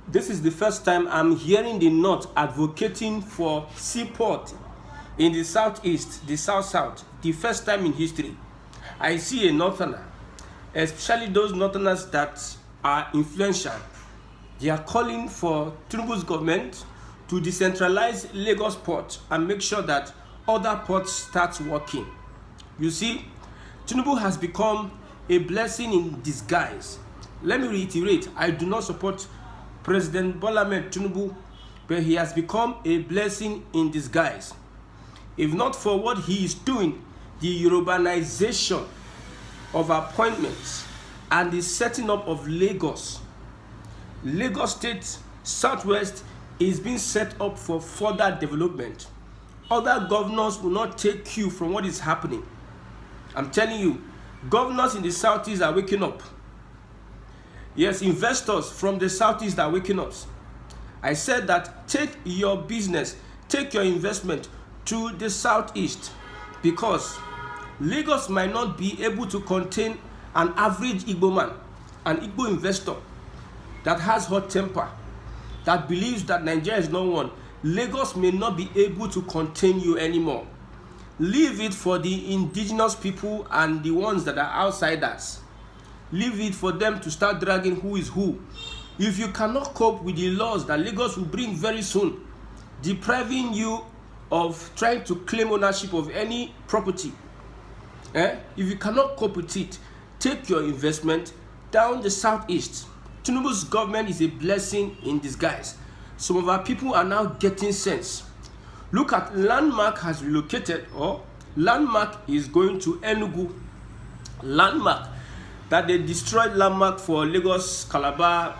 This is the first time I'm hearing the North advocating for Seaport in the southeast, the south-south. The first time in history. I see a Northerner, especially those Northerners that are influential. They are calling for Tinubu'S government to decentralize Lagos port and make sure that other ports start working. You see, Tinubu has become a blessing in disguise. Let me reiterate, I do not support President Bola Ahmed Tinubu, but he has become a blessing in disguise. If not for what he is doing, the urbanization of appointments and the setting up of Lagos State Southwest is being set up for further development. Other governors will not take cue from what is happening. I'm telling you, governors in the southeast are waking up. Yes, investors from the southeast are waking up. I said that take your business, take your investment to the southeast, because Lagos might not be able to contain an average Igbo man, an Igbo investor that has hot temper, that believes that Nigeria is not one. Lagos may not be able to contain you anymore. Leave it for the indigenous people and the ones that are outsiders. Leave it for them to start dragging who is who. If you cannot cope with the laws that Lagos will bring very soon, depriving you of trying to claim ownership of any property, if you cannot cope with it, take your investment down the southeast. Tinubu's government is a blessing in disguise. Some of our people are now getting sense. Look at Landmark has relocated, or Landmark is going to Enugu. Landmark, that they destroyed Landmark for Lagos Calabar,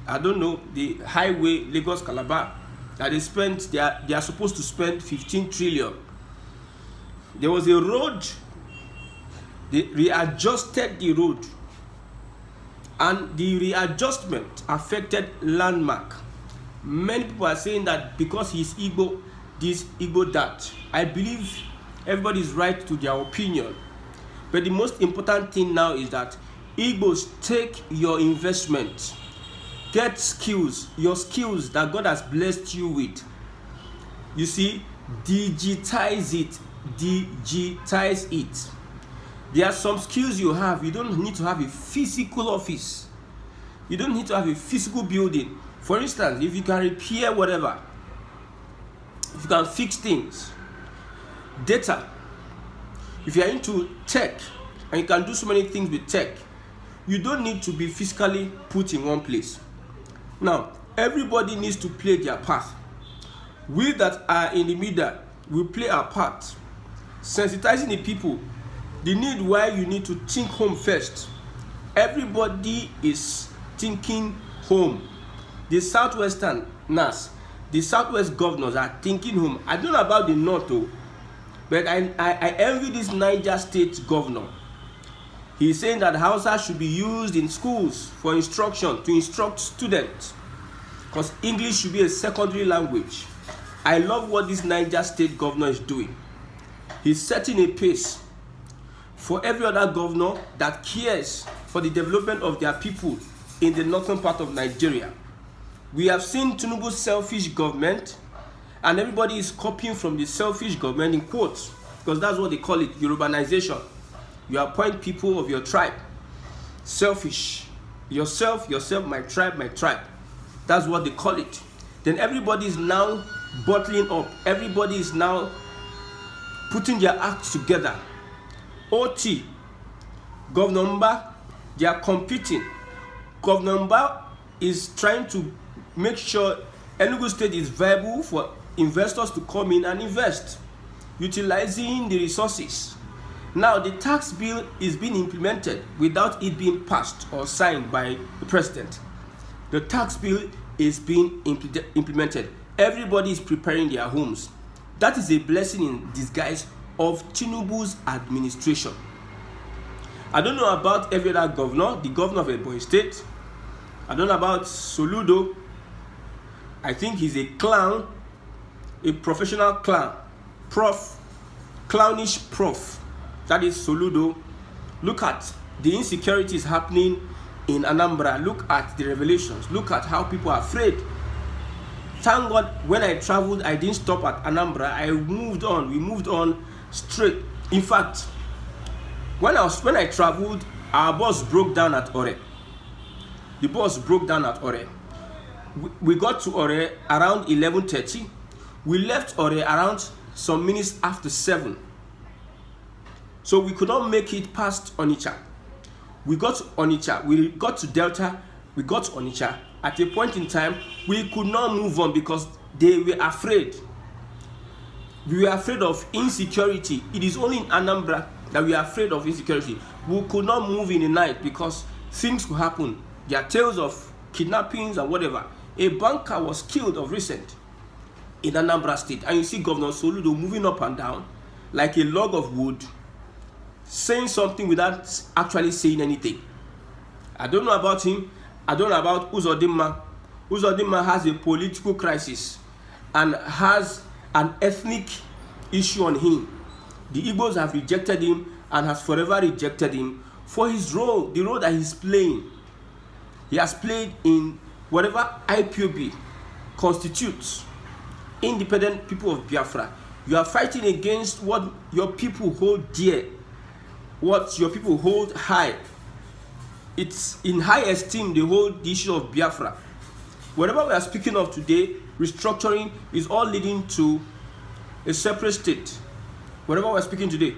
I don't know, the highway Lagos Calabar, that they spent, they are supposed to spend 15 trillion. There was a road, they readjusted the road, and the readjustment affected Landmark. Many people are saying that because he's Igbo, this, Igbo, that. I believe everybody is right to their opinion. But the most important thing now is that Igbos, take your investment. Get skills, your skills that God has blessed you with. You see, digitize it. Digitize it. There are some skills you have. You don't need to have a physical office. You don't need to have a physical building. For instance, if you can repair whatever, if you can fix things, data, if you are into tech and you can do so many things with tech, you don't need to be physically put in one place. Now, everybody needs to play their part. We that are in the middle will play our part, sensitizing the people. The need why you need to think home first. Everybody is thinking home. The Southwesterners, the Southwest governors are thinking home. I don't know about the North though, but I envy this Niger State governor. He's saying that Hausa should be used in schools for instruction, to instruct students, because English should be a secondary language. I love what this Niger State governor is doing. He's setting a pace for every other governor that cares for the development of their people in the northern part of Nigeria. We have seen Tinubu's selfish government, and everybody is copying from the selfish government, in quotes, because that's what they call it, urbanization. You appoint people of your tribe. Selfish. Yourself, my tribe, my tribe. That's what they call it. Then everybody is now bottling up. Everybody is now putting their acts together. OT, Governor Mba, they are competing. Governor Mba is trying to make sure Enugu State is viable for investors to come in and invest, utilizing the resources. Now, the tax bill is being implemented without it being passed or signed by the president. The tax bill is being implemented. Everybody is preparing their homes. That is a blessing in disguise of Tinubu's administration. I don't know about every other governor, the governor of Ebonyi State. I don't know about Soludo. I think he's a clown, a professional clown, clownish prof. That is Soludo. Look at the insecurities happening in Anambra. Look at the revelations. Look at how people are afraid. Thank God when I traveled, I didn't stop at Anambra. I moved on. We moved on straight. In fact, when I traveled, our bus broke down at Ore. The bus broke down at Ore. We got to Ore around 11:30. We left Ore around some minutes after 7. So we could not make it past Onitsha. We got to Onitsha. We got to Delta. We got to Onitsha. At a point in time, we could not move on because they were afraid. We were afraid of insecurity. It is only in Anambra that we are afraid of insecurity. We could not move in the night because things could happen. There are tales of kidnappings and whatever. A banker was killed of recent in Anambra State. And you see Governor Soludo moving up and down like a log of wood, saying something without actually saying anything. I don't know about him. I don't know about Uzodimma. Uzodimma has a political crisis and has an ethnic issue on him. The Igbos have rejected him and has forever rejected him for his role, the role that he's playing. He has played in whatever IPOB constitutes, independent people of Biafra. You are fighting against what your people hold dear, what your people hold high. It's in high esteem, they hold the issue of Biafra. Whatever we are speaking of today, restructuring, is all leading to a separate state. Whatever we are speaking today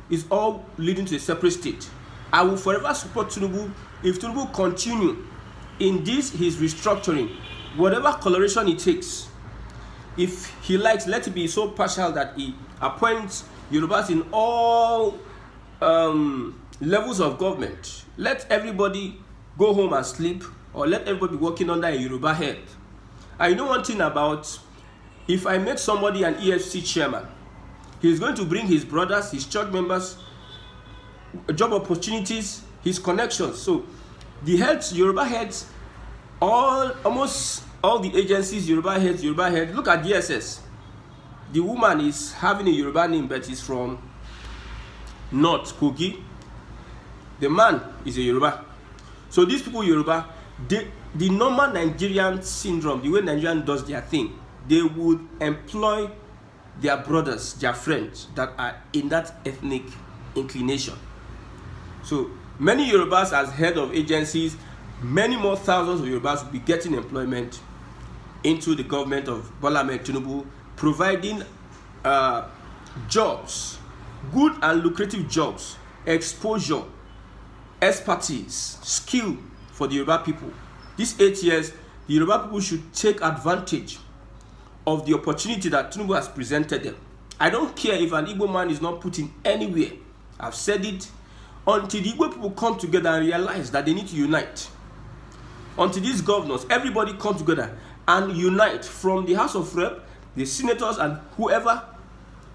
is all leading to a separate state. I will forever support Tinubu if Tinubu continue in this his restructuring, whatever coloration it takes. If he likes, let it be so partial that he appoints Yorubas in all levels of government. Let everybody go home and sleep, or let everybody be working under a Yoruba head. I know one thing about, if I make somebody an EFC chairman, he's going to bring his brothers, his church members, job opportunities, his connections. So the heads, Yoruba heads, almost all the agencies, Yoruba heads. Look at DSS. The woman is having a Yoruba name, but is from North Kogi. The man is a Yoruba. So these people, Yoruba, the normal Nigerian syndrome, the way Nigerian does their thing, they would employ their brothers, their friends that are in that ethnic inclination. So many Yorubas as head of agencies, many more thousands of Yorubas will be getting employment into the government of Bola Ahmed Tinubu, providing jobs, good and lucrative jobs, exposure, expertise, skill for the Yoruba people. These 8 years, the Yoruba people should take advantage of the opportunity that Tinubu has presented them. I don't care if an Igbo man is not put in anywhere. I've said it. Until the Igbo people come together and realize that they need to unite. Until these governors, everybody come together and unite, from the House of Rep, the senators, and whoever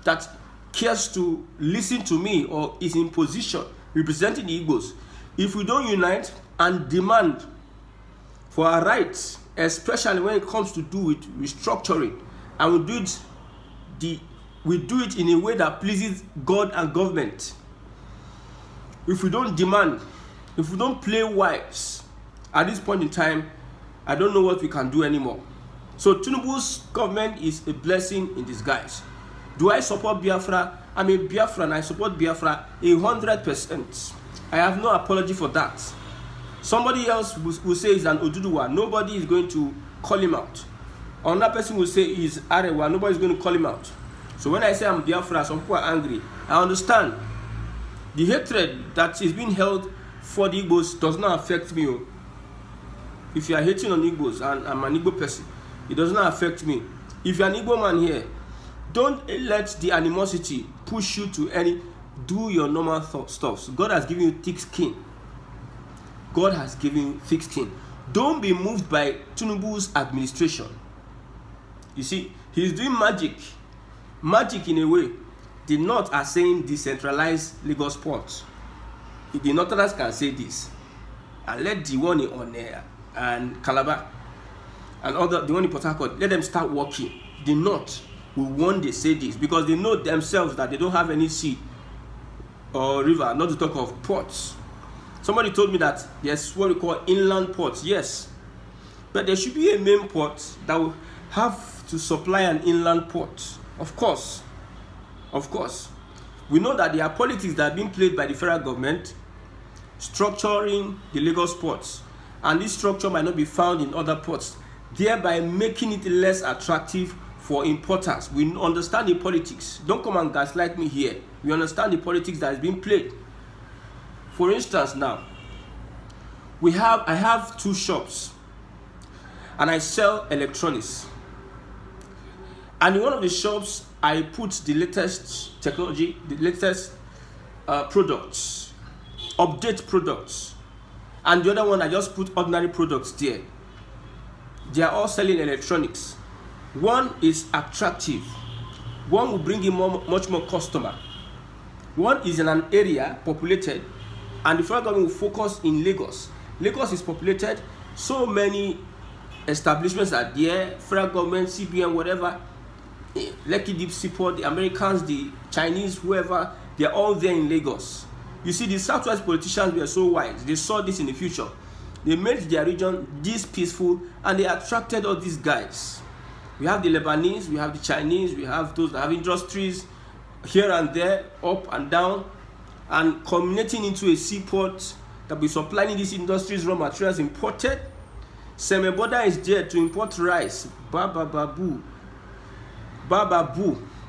that cares to listen to me or is in position representing the Igbos. If we don't unite and demand for our rights, especially when it comes to do with restructuring, and we do it in a way that pleases God and government. If we don't demand, if we don't play wise, at this point in time, I don't know what we can do anymore. So Tinubu's government is a blessing in disguise. Do I support Biafra? I'm a Biafran. I support Biafra 100%. I have no apology for that. Somebody else will say he's an Oduduwa. Nobody is going to call him out. Another person will say he's Arewa. Nobody is going to call him out. So when I say I'm Biafra, some people are angry. I understand. The hatred that is being held for the Igbos does not affect me. If you are hating on Igbos and I'm an Igbo person, it does not affect me. If you're an Igbo man here, don't let the animosity push you to any. Do your normal stuff. God has given you thick skin. God has given you thick skin. Don't be moved by Tinubu's administration. You see, he's doing magic. Magic in a way. The North are saying decentralized Lagos Port. The Northerners can say this. And let the one on and Calabar and the one in Port Harcourt, let them start working. The North will one day say this because they know themselves that they don't have any sea or river, not to talk of ports. Somebody told me that there's what we call inland ports. Yes, but there should be a main port that will have to supply an inland port. Of course. We know that there are politics that are being played by the federal government structuring the Lagos ports, and this structure might not be found in other ports, thereby making it less attractive for importers. We understand the politics. Don't come and gaslight me here. We understand the politics that is being played. For instance, now I have 2 shops and I sell electronics. And in one of the shops, I put the latest technology, the latest products, update products. And the other one, I just put ordinary products there. They are all selling electronics. One is attractive. One will bring in much more customer. One is in an area populated, and the federal government will focus in Lagos. Lagos is populated. So many establishments are there. Federal government, CBN, whatever. Lekki Deep Seaport, the Americans, the Chinese, whoever, they are all there in Lagos. You see, the Southwest politicians were so wise. They saw this in the future. They made their region this peaceful, and they attracted all these guys. We have the Lebanese, we have the Chinese, we have those that have industries here and there, up and down, and culminating into a seaport that will be supplying these industries raw materials imported. Semeboda is there to import rice. Bababu.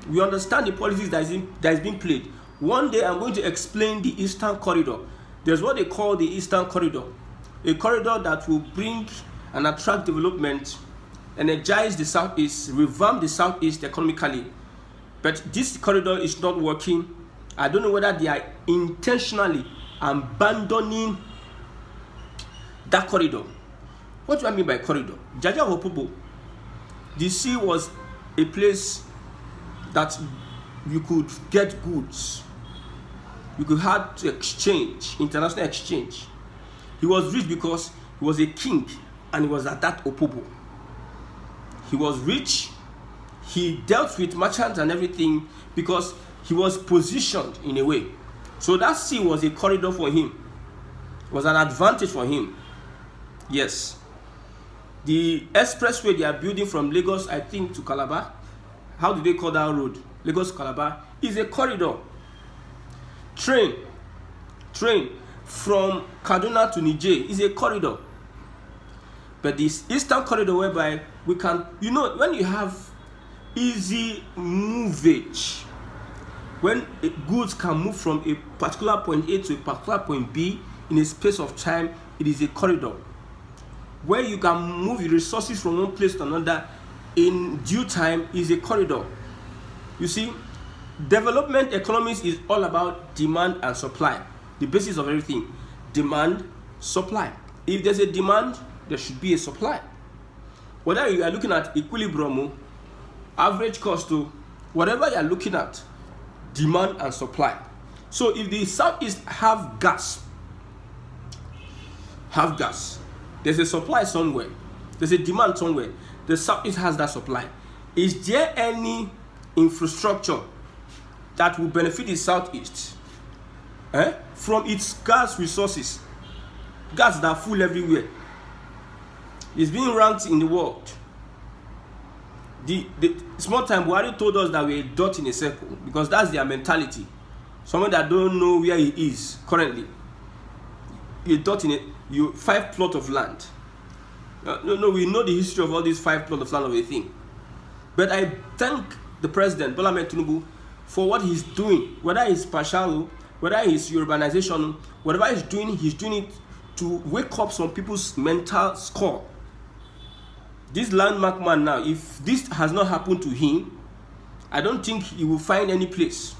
We understand the politics that is being played. One day I'm going to explain the Eastern Corridor. There's what they call the Eastern Corridor. A corridor that will bring and attract development, energize the Southeast, revamp the Southeast economically. But this corridor is not working. I don't know whether they are intentionally abandoning that corridor. What do I mean by corridor? Jaja Hopobo. The sea was a place that you could get goods. You could have to exchange, international exchange. He was rich because he was a king and he was at that Opobo. He was rich. He dealt with merchants and everything because he was positioned in a way. So that sea was a corridor for him. It was an advantage for him. Yes. The expressway they are building from Lagos, I think, to Calabar, how do they call that road? Lagos to Calabar is a corridor. Train from Kaduna to Niger is a corridor. But this Eastern Corridor, whereby we can, when you have easy movage, when goods can move from a particular point A to a particular point B in a space of time, it is a corridor. Where you can move your resources from one place to another in due time is a corridor. You see, development economics is all about demand and supply. The basis of everything. Demand, supply. If there's a demand, there should be a supply. Whether you are looking at equilibrium, average cost, whatever you are looking at, demand and supply. So if the Southeast have gas, there's a supply somewhere, there's a demand somewhere, the Southeast has that supply. Is there any infrastructure that will benefit the Southeast from its gas resources? Gas that are full everywhere. It's being ranked in the world. The small time Buhari told us that we're a dot in a circle, because that's their mentality. Someone that don't know where he is currently. You're a dot in you 5 plots of land. No, we know the history of all these 5 plots of land of a thing. But I thank the president, Bola Ahmed Tinubu, for what he's doing. Whether it's partial, whether it's urbanization, whatever he's doing it to wake up some people's mental score. This landmark man now, if this has not happened to him, I don't think he will find any place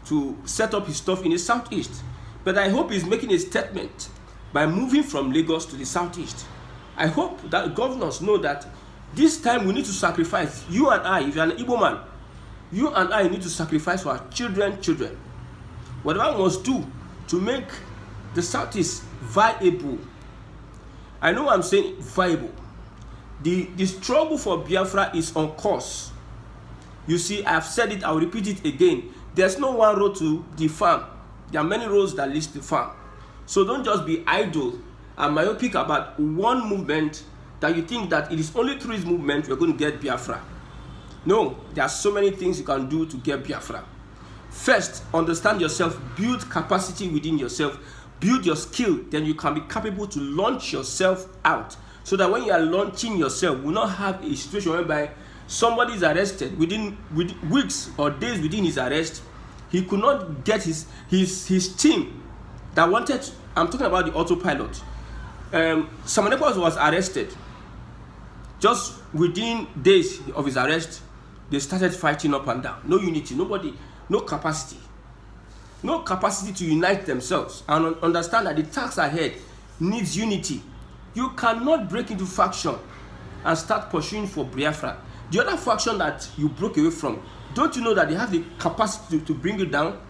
to set up his stuff in the Southeast. But I hope he's making a statement by moving from Lagos to the Southeast. I hope that governors know that this time we need to sacrifice. You and I, if you're an Igbo man, you and I need to sacrifice for our children. Whatever we must do to make the Southeast viable. I know I'm saying viable. The struggle for Biafra is on course. You see, I've said it, I'll repeat it again. There's no one road to the farm. There are many roads that lead to the farm. So don't just be idle and myopic about one movement that you think that it is only through this movement you're going to get Biafra. No, there are so many things you can do to get Biafra. First, understand yourself, build capacity within yourself, build your skill, then you can be capable to launch yourself out. So that when you are launching yourself, you will not have a situation whereby somebody is arrested within weeks or days within his arrest. He could not get his team that wanted to, I'm talking about the autopilot. Samanekwas was arrested. Just within days of his arrest, they started fighting up and down. No unity, nobody, no capacity. No capacity to unite themselves and understand that the task ahead needs unity. You cannot break into faction and start pursuing for Biafra. The other faction that you broke away from, don't you know that they have the capacity to bring you down?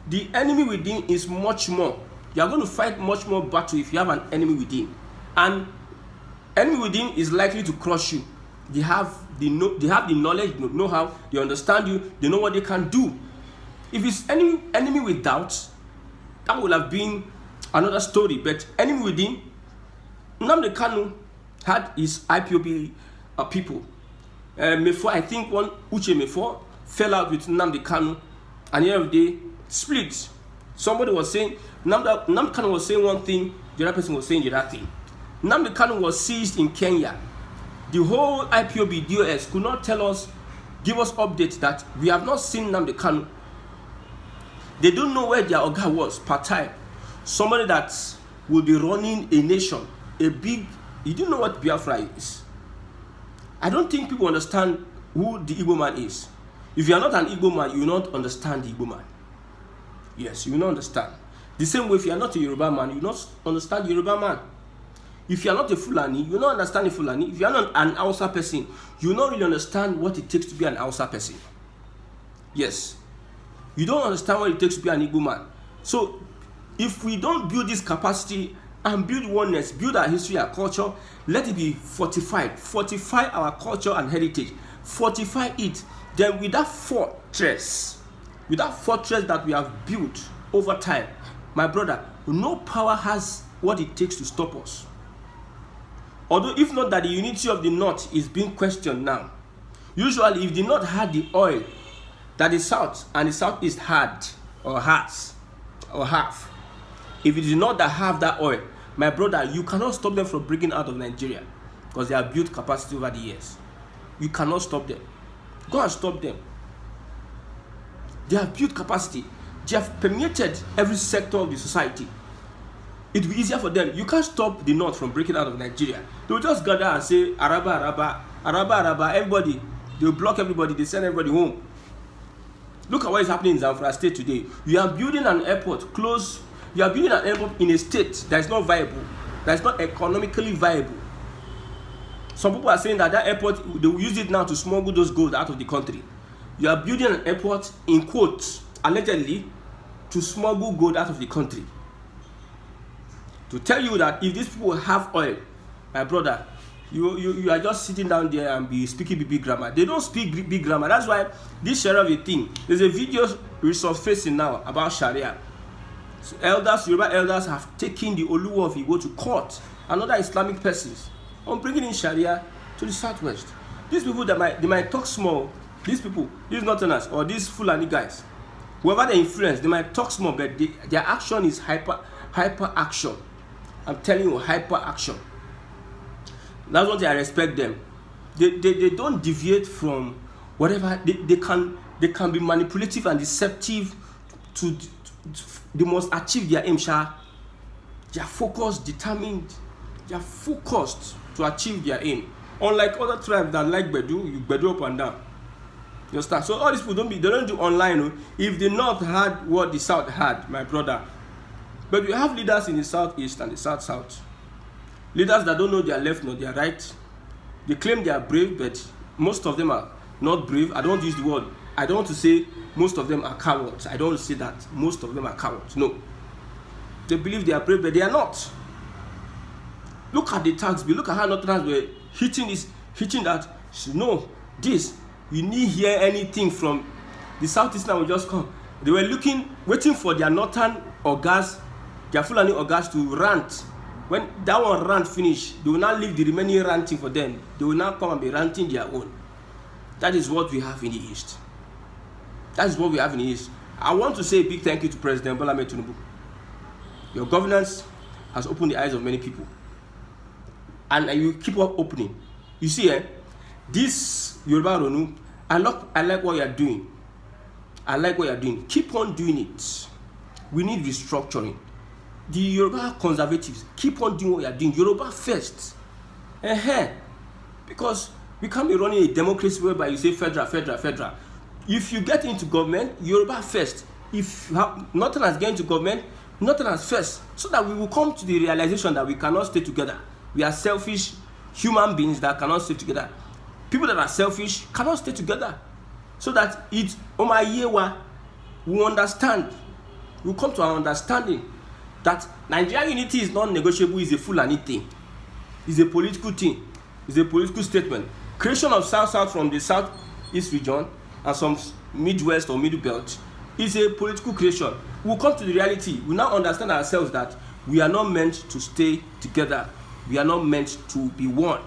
The enemy within is much more. You are going to fight much more battle if you have an enemy within. And enemy within is likely to crush you. They have the knowledge, know-how, they understand you, they know what they can do. If it's enemy without, that would have been another story. But enemy within, Nnamdi Kanu had his IPOB people. Before, I think one Uche Mefo fell out with Nnamdi Kanu, and at the end of the day, split. Somebody was saying, Nnamdi Kanu was saying one thing, the other person was saying the other thing. Nnamdi Kanu was seized in Kenya. The whole IPOB DOS could not tell us, give us updates that we have not seen Nnamdi Kanu. They don't know where their Oga was, part-time. Somebody that will be running a nation, a big, you don't know what Biafra is. I don't think people understand who the Igbo man is. If you are not an Igbo man, you will not understand the Igbo man. Yes, you will not understand. The same way, if you are not a Yoruba man, you will not understand the Yoruba man. If you are not a Fulani, you will not understand the Fulani. If you are not an Hausa person, you will not really understand what it takes to be an Hausa person. Yes. You don't understand what it takes to be an Igbo man. So, if we don't build this capacity and build oneness, build our history, our culture, let it be fortified. Fortify our culture and heritage. Fortify it. Then with that fortress that we have built over time, my brother, no power has what it takes to stop us. Although if not that the unity of the North is being questioned now. Usually if the North had the oil that the South and the Southeast had or has or have, if it is not that have that oil, my brother, you cannot stop them from breaking out of Nigeria because they have built capacity over the years. You cannot stop them. Go and stop them. They have built capacity. They have permeated every sector of the society. It will be easier for them. You can't stop the North from breaking out of Nigeria. They will just gather and say, Araba, Araba, Araba, Araba, everybody. They will block everybody. They send everybody home. Look at what is happening in Zamfara State today. You are building an airport close. You are building an airport in a state that is not viable, that is not economically viable. Some people are saying that that airport, they will use it now to smuggle those goods out of the country. You are building an airport, in quotes, allegedly, to smuggle gold out of the country. To tell you that if these people have oil, my brother, you are just sitting down there and be speaking big grammar. They don't speak big grammar. That's why this Sharia of a thing. There's a video resurfacing now about Sharia. So Yoruba elders have taken the Oluwa of Igbo to court and other Islamic persons on bringing in Sharia to the southwest. These people they might talk small. These people, these Northerners or these Fulani guys, whoever they influence, they might talk small, but their action is hyper action. I'm telling you, hyper action. That's what I respect them. They don't deviate from whatever. They can be manipulative and deceptive they must achieve their aim. They are focused, determined. They are focused to achieve their aim. Unlike other tribes that like Bedu, you Bedu up and down. You understand? So all these people they don't do online. If the North had what the South had, my brother. But we have leaders in the Southeast and the South. Leaders that don't know their left nor their right. They claim they are brave, but most of them are not brave. I don't use the word. I don't want to say most of them are cowards. I don't want to say that most of them are cowards. No. They believe they are brave, but they are not. Look at the tax bill. Look at how Northerners were hitting that. No, this. You need hear anything from the Southeast now will just come. They were waiting for their Northern Ogas their Fulani ogas to rant. When that one rant finish, they will not leave the remaining ranting for them. They will now come and be ranting their own. That is what we have in the East. That is what we have in the East. I want to say a big thank you to President Bola Ahmed Tinubu. Your governance has opened the eyes of many people. And you keep up opening. You see, this Yoruba Ronu, I like what you are doing. I like what you are doing. Keep on doing it. We need restructuring. The Yoruba conservatives, keep on doing what you are doing. Yoruba first. Because we can't be running a democracy whereby you say federal. If you get into government, Yoruba first. If nothing has get into government, nothing has first. So that we will come to the realization that we cannot stay together. We are selfish human beings that cannot stay together. People that are selfish cannot stay together. So that we understand. We come to our understanding that Nigerian unity is not negotiable, is a Fulani thing. It's a political thing. It's a political statement. Creation of South from the Southeast region and some Midwest or Middle Belt is a political creation. We'll come to the reality. We now understand ourselves that we are not meant to stay together. We are not meant to be one.